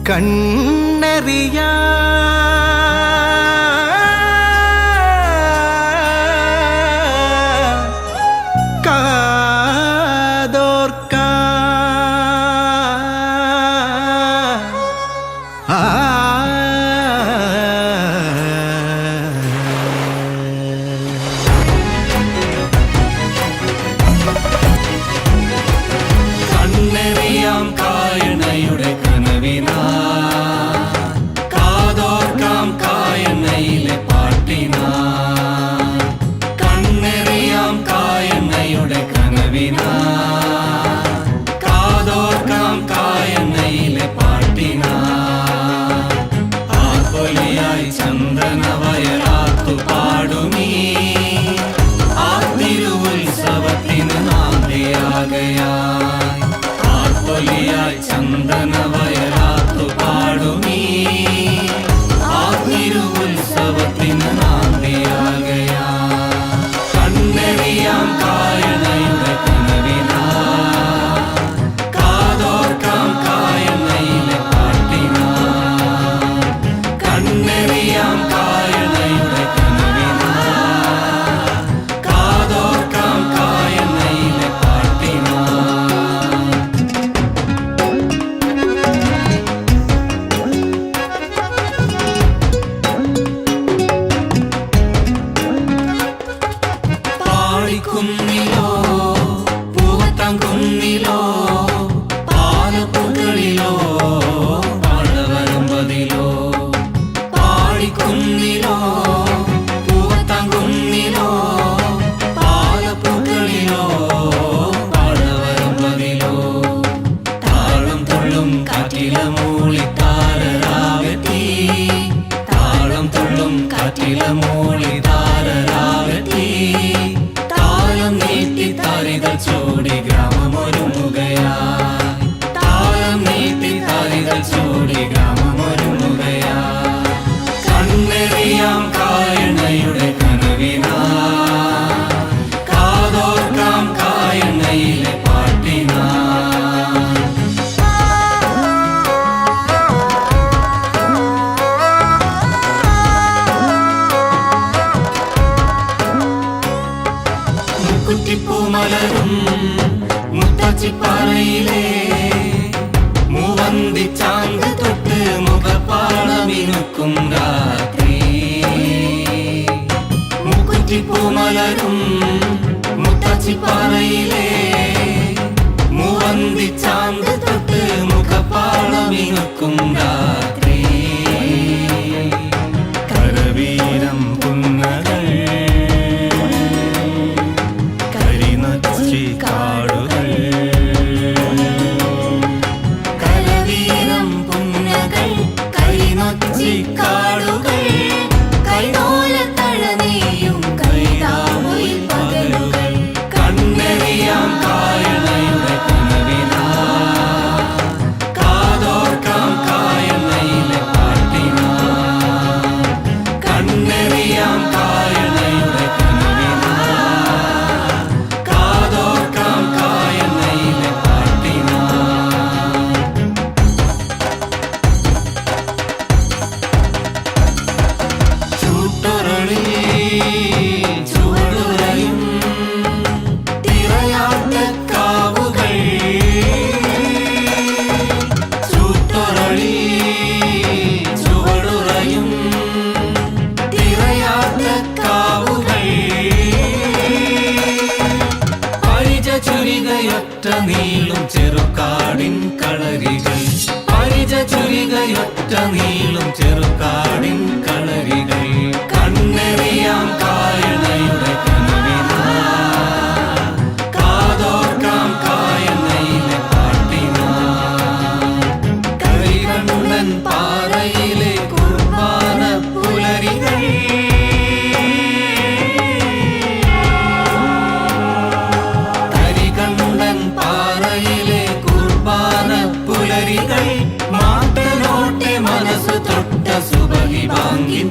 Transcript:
കണ്ണറിയാ കുറ്റിപ്പൂമലരും മുത്തച്ചിപ്പാറയിലെ മൂവന്തി ചാന്ത് തൊട്ട് മുഖപ്പാടമിനുക്കും രാത്രി. കുറ്റിപ്പൂമലരും മുത്തച്ചിപ്പാറയിലെ മൂവന്തി ചാന്ത് തൊട്ട് മുഖപ്പാടമിനുക്കും രാത്രി. കരവീരം പുന്നകൾ കാടുകൾ കരവീരം പുന്നകൾ കരിനൊച്ചി കാടുകൾ കൈനോല തഴനെയും കൈതാമൊയിൽ പകലുകൾ കണ്ണെറിയാം കായണയുടെ കനവിനാ കാതോർക്കാം കായണയിലെ പാട്ടിനാ കണ്ണെറിയാം കായണയുടെ കനവിനാ നീളും ചെറുകാടിൻ കളരികൾ പരിച ചുരികയൊറ്റ നീളും ചെറുകാടിൻ കളരികൾ കണ്ണെറിയാം കായണയുടെ കനവിനാ കാതോർക്കാം കായണയിലെ പാട്ടിനാ കരികണ്ണൻ പാറയിലെ കുർബാന പുലരികൾ മാട്ടനോട്ടെ മനസ്സ് തൊട്ട സുബഹി ബാങ്കിൻ